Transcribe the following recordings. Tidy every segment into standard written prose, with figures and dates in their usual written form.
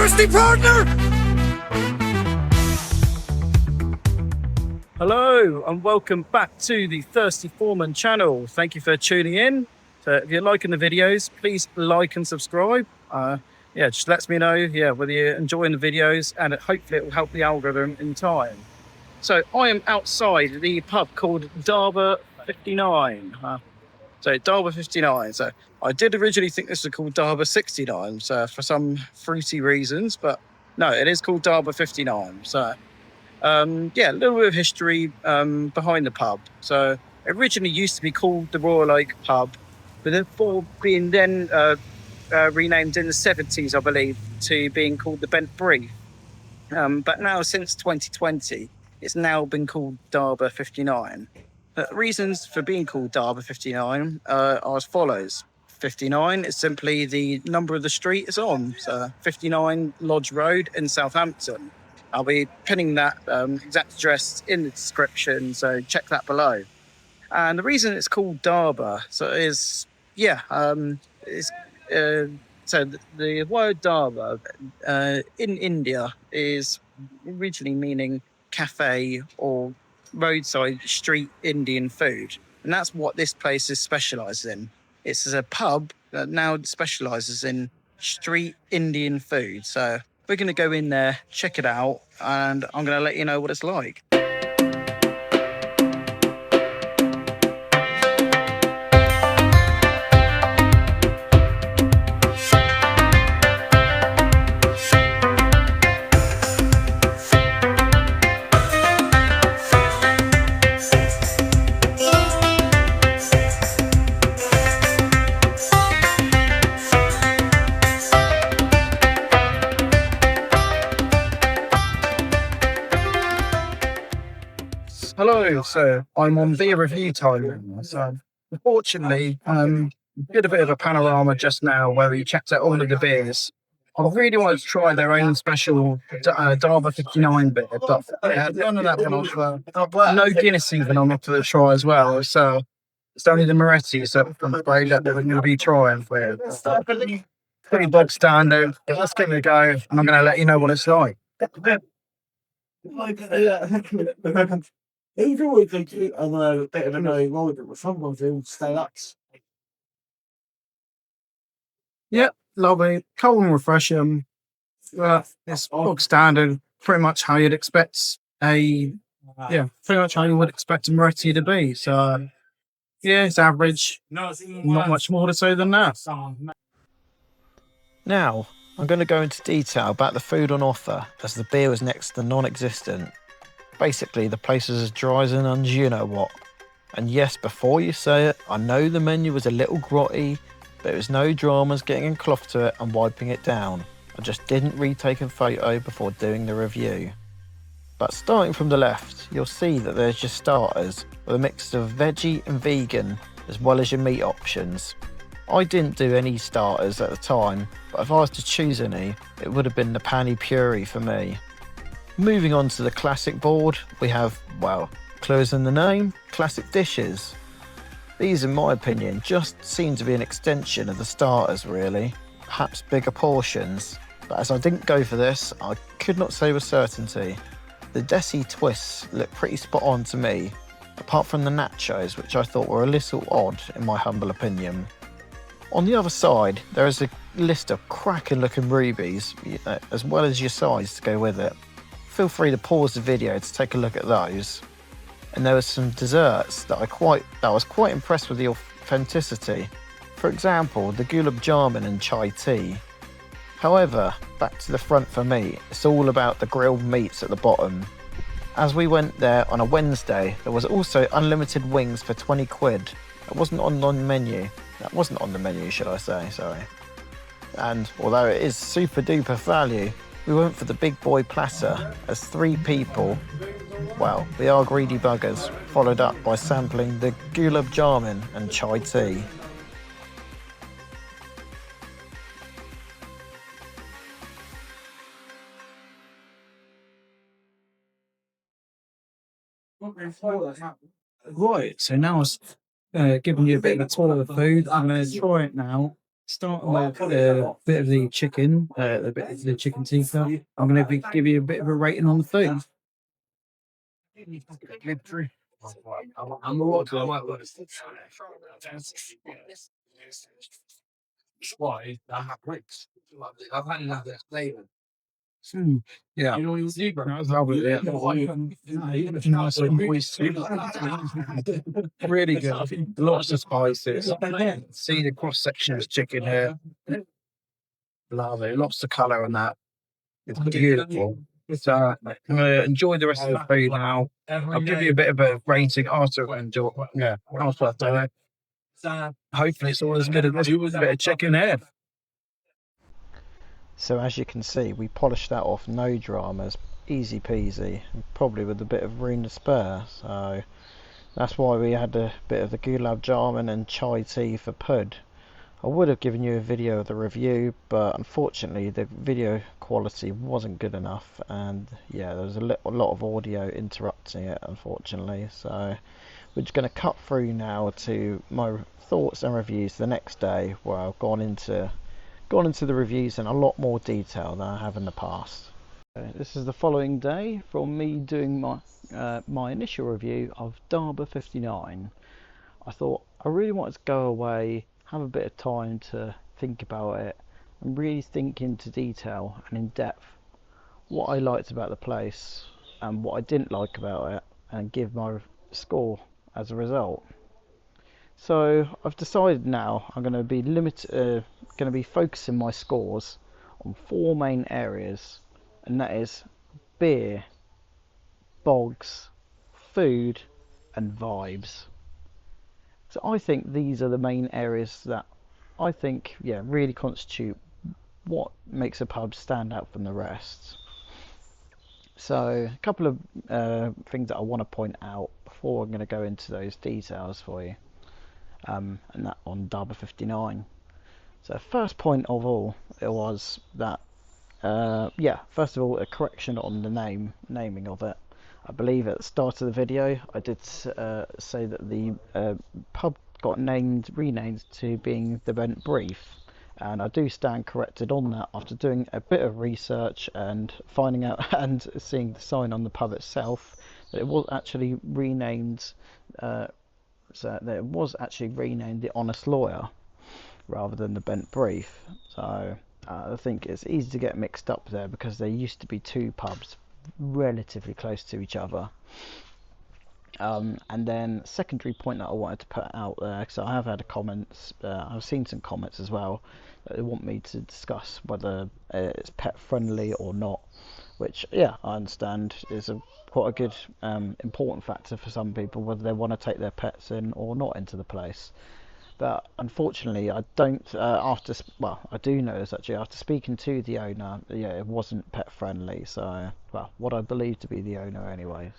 thirsty, partner? Hello and welcome back to the Thirsty Foreman channel. Thank you for tuning in. So if you're liking the videos, please like and subscribe. Just lets me know whether you're enjoying the videos, and hopefully it will help the algorithm in time. So I am outside the pub called Dhaba 59. So Dhaba 59. So I did originally think this was called Dhaba 69, so for some fruity reasons, but no, it is called Dhaba 59. So a little bit of history behind the pub. So it originally used to be called the Royal Oak Pub, but before being then renamed in the 70s, I believe, to being called the Bent Brief. But now, since 2020, it's now been called Dhaba 59. The reasons for being called Dhaba 59 are as follows. 59 is simply the number of the street it's on, so 59 Lodge Road in Southampton. I'll be pinning that exact address in the description, so check that below. And the reason it's called Dhaba, the word Dhaba in India is originally meaning cafe or roadside street Indian food. And that's what this place is specialised in. It's a pub that now specialises in street Indian food. So we're going to go in there, check it out, and I'm going to let you know what it's like. Hello, so I'm on beer review time. So unfortunately, did a bit of a panorama just now where we checked out all of the beers. I really wanted to try their own special Dhaba 59 beer, but none of that went off. No Guinness even on offer to try as well. So it's only the Moretti, so I'm afraid that we're going to be trying for it. Pretty bog standard. Let's give it a go, and I'm going to let you know what it's like. He's always a bit of a no rider, but sometimes he'll stay up. Yep, lovely, cold and refreshing. It's bog standard, pretty much how you'd expect pretty much how you would expect a Moretti to be. So it's average, not much more to say than that. Now, I'm going to go into detail about the food on offer, as the beer was next to non-existent. Basically, the place is as dry as an you-know-what. And yes, before you say it, I know the menu was a little grotty, but there was no dramas getting a cloth to it and wiping it down. I just didn't retake a photo before doing the review. But starting from the left, you'll see that there's your starters, with a mix of veggie and vegan, as well as your meat options. I didn't do any starters at the time, but if I was to choose any, it would have been the pani puri for me. Moving on to the classic board, we have, clues in the name, classic dishes. These, in my opinion, just seem to be an extension of the starters really, perhaps bigger portions, but as I didn't go for this, I could not say with certainty. The desi twists look pretty spot on to me, apart from the nachos, which I thought were a little odd in my humble opinion. On the other side, there is a list of cracking looking rubies, as well as your sides to go with it. Feel free to pause the video to take a look at those. And there were some desserts that I was quite impressed with the authenticity. For example, the gulab jamun and chai tea. However, back to the front for me, it's all about the grilled meats at the bottom. As we went there on a Wednesday, there was also unlimited wings for 20 quid. That wasn't on the menu, should I say, sorry. And although it is super duper value, we went for the big boy platter as 3 people. We are greedy buggers, followed up by sampling the gulab jamun and chai tea. Right, so now it's giving you a bit of a tour of the food. I'm going to try it now. Starting with a bit of the chicken, a bit of the chicken tikka. I'm going to give you a bit of a rating on the food. Yeah, that was lovely. Yeah. Nice and moist. Really good. Lots of spices. See the cross section of chicken here. Lovely. Lots of colour on that. It's beautiful. So I'm gonna enjoy the rest of the food now. I'll give you a bit of a rating after I enjoy. Yeah, after I've done it. Hopefully, it's all as good as this bit of chicken here. So as you can see, we polished that off, no dramas, easy peasy, probably with a bit of room to spare. So that's why we had a bit of the gulab jamun and chai tea for pud. I would have given you a video of the review, but unfortunately the video quality wasn't good enough, and yeah, there was a lot of audio interrupting it, unfortunately. So we're just going to cut through now to my thoughts and reviews the next day, where I've gone into the reviews in a lot more detail than I have in the past. This is the following day from me doing my initial review of Dhaba 59. I thought I really wanted to go away, have a bit of time to think about it, and really think into detail and in depth what I liked about the place and what I didn't like about it, and give my score as a result. So I've decided now I'm going to be focusing my scores on 4 main areas, and that is beer, bogs, food, and vibes. So I think these are the main areas that I think, yeah, really constitute what makes a pub stand out from the rest. So a couple of things that I want to point out before I'm going to go into those details for you, and that on Dhaba 59. So first point of all, it was that, first of all, a correction on the naming of it. I believe at the start of the video I did say that the pub got renamed to being the Bent Brief, and I do stand corrected on that after doing a bit of research and finding out and seeing the sign on the pub itself that it was actually renamed the Honest Lawyer rather than the Bent Brief. So I think it's easy to get mixed up there because there used to be 2 pubs relatively close to each other. And then secondary point that I wanted to put out there, because I have had I've seen some comments as well that they want me to discuss whether it's pet friendly or not, which, yeah, I understand is quite a good important factor for some people, whether they want to take their pets in or not into the place. But unfortunately, I don't. I do know this actually. After speaking to the owner, yeah, it wasn't pet friendly. So, well, what I believe to be the owner anyway.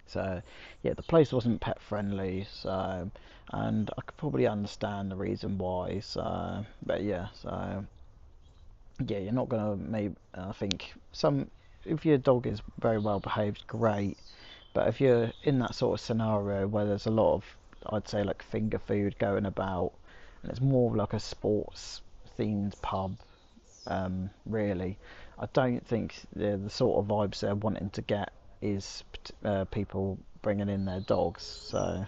So yeah, the place wasn't pet friendly. So, and I could probably understand the reason why. So, but yeah, you're not gonna maybe. I think if your dog is very well behaved, great. But if you're in that sort of scenario where there's a lot of, I'd say, like finger food going about, and it's more of like a sports themed pub, really, I don't think the sort of vibes they're wanting to get is people bringing in their dogs. So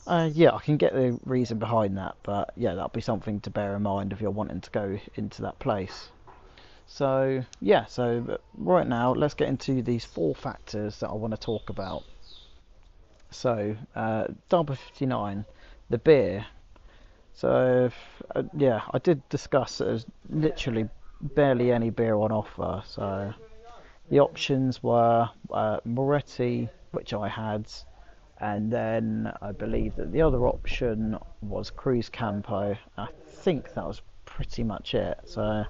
yeah, I can get the reason behind that, but yeah, that'll be something to bear in mind if you're wanting to go into that place. So yeah, right now let's get into these 4 factors that I want to talk about. So Dhaba 59, the beer. So yeah, I did discuss that there's literally barely any beer on offer. So the options were Moretti, which I had, and then I believe that the other option was Cruz Campo. I think that was pretty much it. So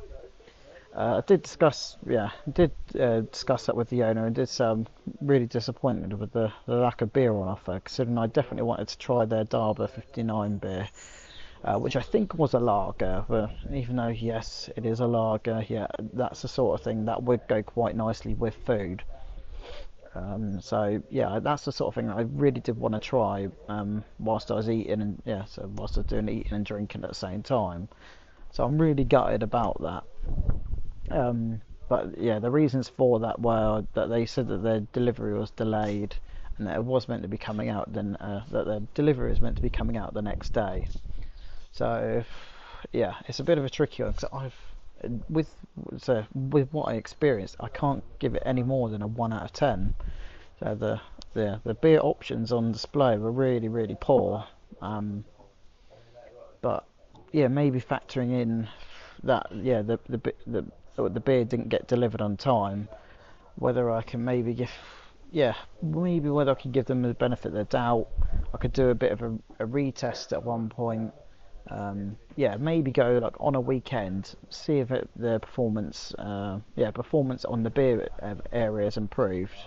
I did discuss that with the owner, and did sound really disappointed with the lack of beer on offer, considering I definitely wanted to try their Dhaba 59 beer, which I think was a lager. But even though, yes, it is a lager, yeah, that's the sort of thing that would go quite nicely with food. So yeah, that's the sort of thing that I really did want to try whilst I was eating, and so whilst I was doing eating and drinking at the same time. So I'm really gutted about that. But yeah, the reasons for that were that they said that their delivery was delayed, and that it was meant to be coming out then, that the delivery is meant to be coming out the next day. So yeah, it's a bit of a tricky one, because with what I experienced, I can't give it any more than a 1 out of 10. So the beer options on display were really, really poor. But yeah, maybe factoring in that the beer didn't get delivered on time, whether I can maybe whether I can give them the benefit of the doubt. I could do a bit of a retest at one point. Maybe go like on a weekend, see if the performance on the beer area has improved.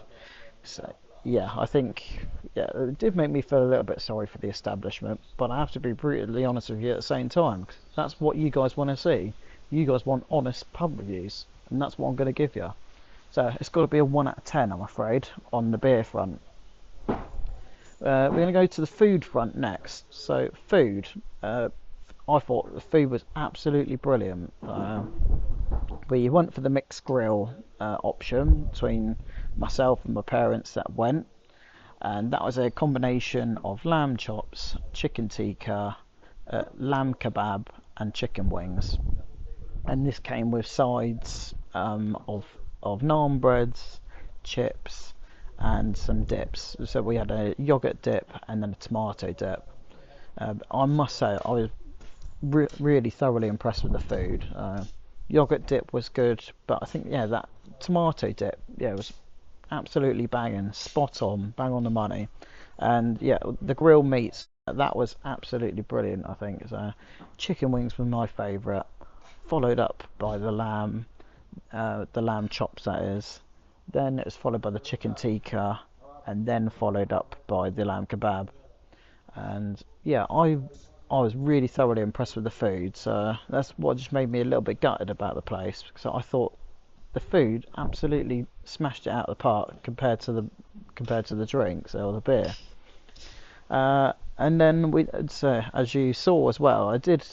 So yeah, I think it did make me feel a little bit sorry for the establishment, but I have to be brutally honest with you at the same time, 'cause that's what you guys want to see. You guys want honest pub reviews, and that's what I'm going to give you. So it's got to be a 1 out of 10, I'm afraid, on the beer front. We're going to go to the food front next. So food, I thought the food was absolutely brilliant. We went for the mixed grill option between myself and my parents that went, and that was a combination of lamb chops, chicken tikka, lamb kebab and chicken wings, and this came with sides of naan breads, chips and some dips. So we had a yogurt dip and then a tomato dip. I must say I was really thoroughly impressed with the food. Yogurt dip was good, but I think that tomato dip was absolutely banging, spot on, bang on the money. And the grilled meats, that was absolutely brilliant. I think chicken wings were my favourite, followed up by the lamb chops, that is. Then it was followed by the chicken tikka, and then followed up by the lamb kebab. And I was really thoroughly impressed with the food. So that's what just made me a little bit gutted about the place, because I thought the food absolutely smashed it out of the park compared to the drinks or the beer. And then as you saw as well, I did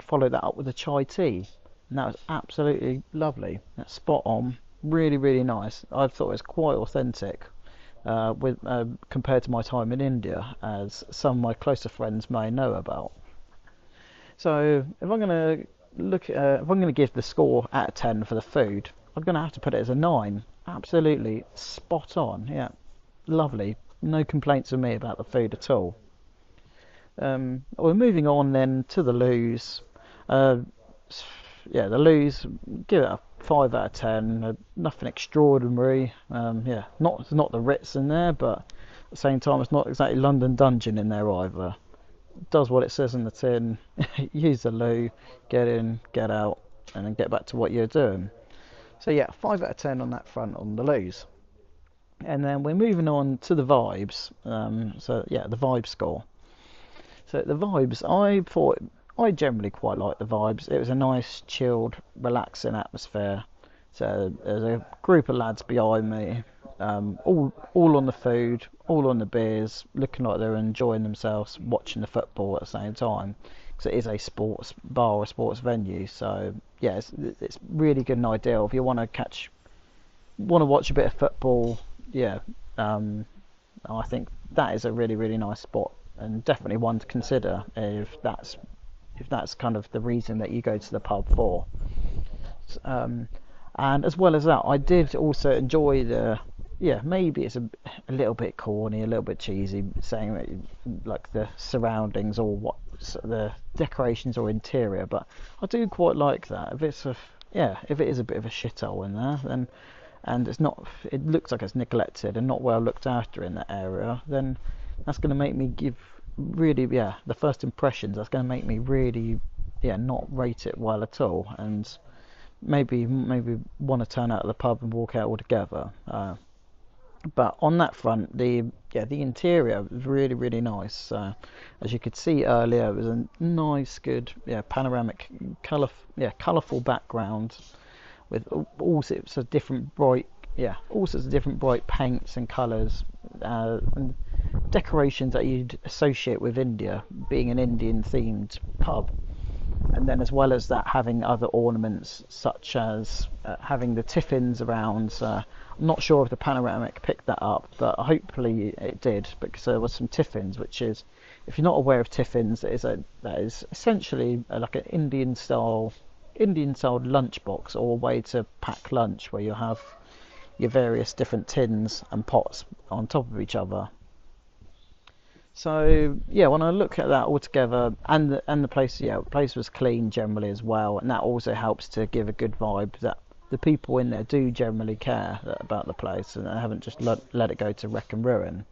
follow that up with a chai tea, and that was absolutely lovely. That's spot on, really, really nice. I thought it was quite authentic compared to my time in India, as some of my closer friends may know about. So if I'm going to give the score out of 10 for the food, I'm going to have to put it as a 9. Absolutely spot on. Yeah, lovely. No complaints from me about the food at all. We're moving on then to the loos. The loos, give it a 5 out of 10. Nothing extraordinary. Not the Ritz in there, but at the same time, it's not exactly London Dungeon in there either. It does what it says in the tin. Use the loo, get in, get out, and then get back to what you're doing. So 5 out of 10 on that front on the loos. And then we're moving on to the vibes. The vibe score. So the vibes, I generally quite like the vibes. It was a nice, chilled, relaxing atmosphere. So there's a group of lads behind me, all on the food, all on the beers, looking like they're enjoying themselves, watching the football at the same time. Because it is a sports bar or a sports venue. So it's really good and ideal if you want to watch a bit of football. I think that is a really, really nice spot, and definitely one to consider if that's kind of the reason that you go to the pub for. And as well as that, I did also enjoy maybe it's a little bit corny, a little bit cheesy, saying that, like, the surroundings or what the decorations or interior, but I do quite like that. If it is a bit of a shithole in there, then, and it looks like it's neglected and not well looked after in that area, then that's going to make me give really the first impressions. That's going to make me really not rate it well at all, and maybe want to turn out of the pub and walk out altogether. But on that front, the interior was really, really nice. As you could see earlier, it was a nice, good, panoramic, colourful background with all sorts of different bright, yeah, all sorts of different bright paints and colours, and decorations that you'd associate with India, being an Indian themed pub. And then as well as that, having other ornaments such as having the tiffins around. I'm not sure if the panoramic picked that up, but hopefully it did, because there was some tiffins, which is, if you're not aware of tiffins, that is essentially like an Indian style lunchbox, or a way to pack lunch, where you have your various different tins and pots on top of each other. So yeah, when I look at that all together, and the place, yeah, the place was clean generally as well, and that also helps to give a good vibe that the people in there do generally care about the place, and they haven't just let it go to wreck and ruin.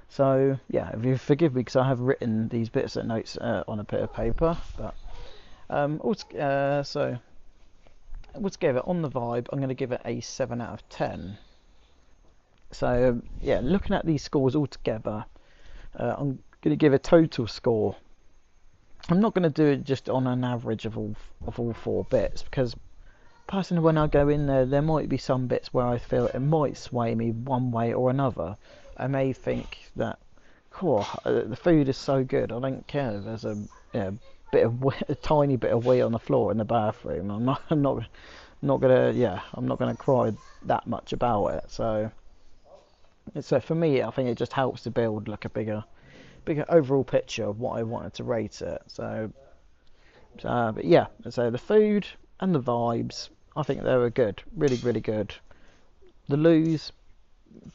So yeah, if you forgive me, because I have written these bits of notes on a bit of paper, but so altogether on the vibe, I'm going to give it a 7 out of 10. So yeah, looking at these scores all together, I'm going to give a total score. I'm not going to do it just on an average of all 4 bits, because personally, when I go in there might be some bits where I feel it might sway me one way or another. I may think that, the food is so good, I don't care if there's a tiny bit of wee on the floor in the bathroom. I'm not gonna cry that much about it. So for me, I think it just helps to build like a bigger overall picture of what I wanted to rate it. But yeah, so the food and the vibes, I think they were good, really, really good. The loos,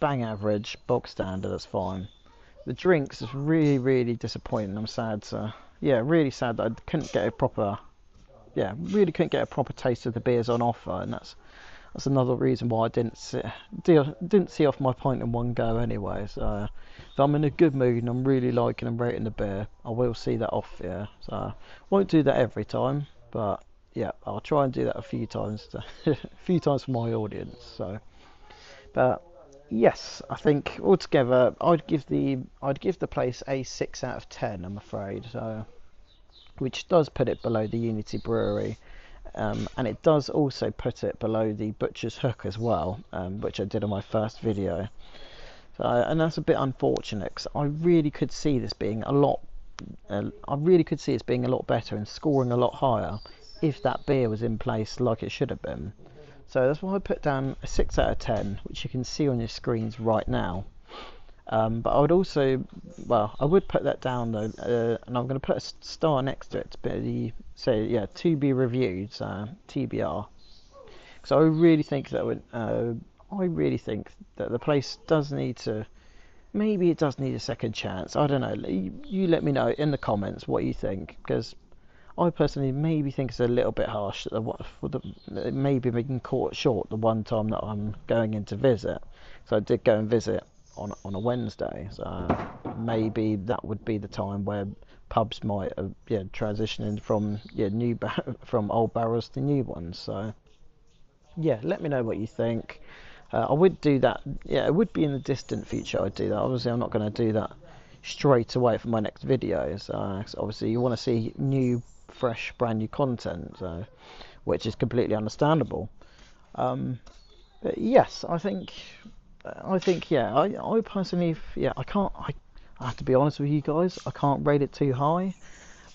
bang average, bog standard, that's fine. The drinks is really, really disappointing. I'm sad, really sad that I couldn't get a proper taste of the beers on offer, and that's another reason why I didn't see off my pint in one go anyway. So if I'm in a good mood and I'm really liking and rating the beer, I will see that off, yeah. So I won't do that every time, but yeah, I'll try and do that a few times for my audience. So, but yes, I think altogether I'd give the place a 6 out of 10, I'm afraid. So, which does put it below the Unity Brewery. And it does also put it below the Butcher's Hook as well, which I did on my first video. So, and that's a bit unfortunate, because I really could see this being a lot. I really could see it being a lot better and scoring a lot higher if that beer was in place like it should have been. So that's why I put down a 6 out of 10, which you can see on your screens right now. But I would also, I would put that down though, and I'm going to put a star next to it, to be reviewed, TBR. Because I really think that the place does need to, maybe it does need a second chance. I don't know. You let me know in the comments what you think, because I personally maybe think it's a little bit harsh that maybe being caught short the one time that I'm going in to visit. So I did go and visit on a Wednesday, so maybe that would be the time where pubs might transitioning from from old barrels to new ones. So yeah, let me know what you think. I would do that. Yeah, it would be in the distant future I'd do that. Obviously I'm not going to do that straight away for my next video. So obviously you want to see new, fresh, brand new content, so which is completely understandable. But yes, I think I personally, I have to be honest with you guys, I can't rate it too high,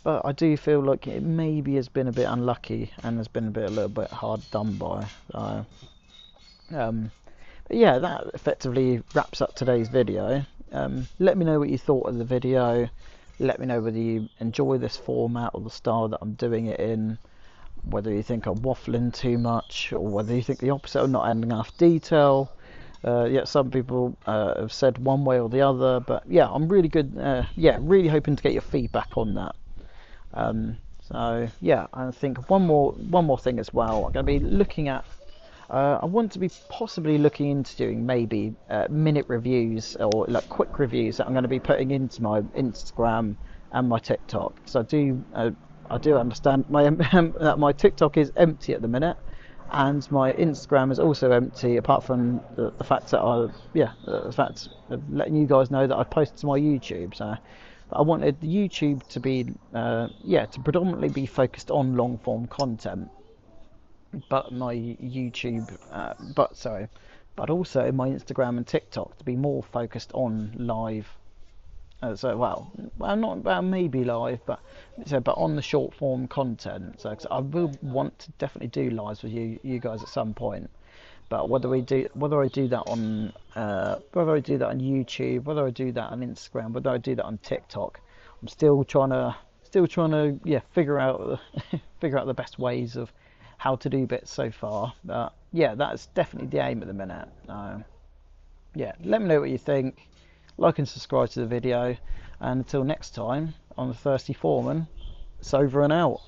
but I do feel like it maybe has been a bit unlucky and has been a little bit hard done by. So, but yeah, that effectively wraps up today's video. Let me know what you thought of the video. Let me know whether you enjoy this format or the style that I'm doing it in, whether you think I'm waffling too much, or whether you think the opposite, or not adding enough detail. Some people have said one way or the other, but yeah, I'm really really hoping to get your feedback on that. So yeah, I think one more thing as well. I'm going to be looking at. I want to be possibly looking into doing maybe minute reviews or like quick reviews that I'm going to be putting into my Instagram and my TikTok. So I do understand that my TikTok is empty at the minute, and my Instagram is also empty, apart from the fact that the fact of letting you guys know that I posted to my YouTube. So I wanted the YouTube to be to predominantly be focused on long form content, but my YouTube but also my Instagram and TikTok to be more focused on live. So not maybe live, but on the short form content. So 'cause I will want to definitely do lives with you guys at some point. But whether I do that on YouTube, whether I do that on Instagram, whether I do that on TikTok, I'm still trying to figure out the best ways of how to do bits so far. But yeah, that's definitely the aim at the minute. Let me know what you think. Like and subscribe to the video, and until next time, I'm the Thirsty Foreman. It's over and out.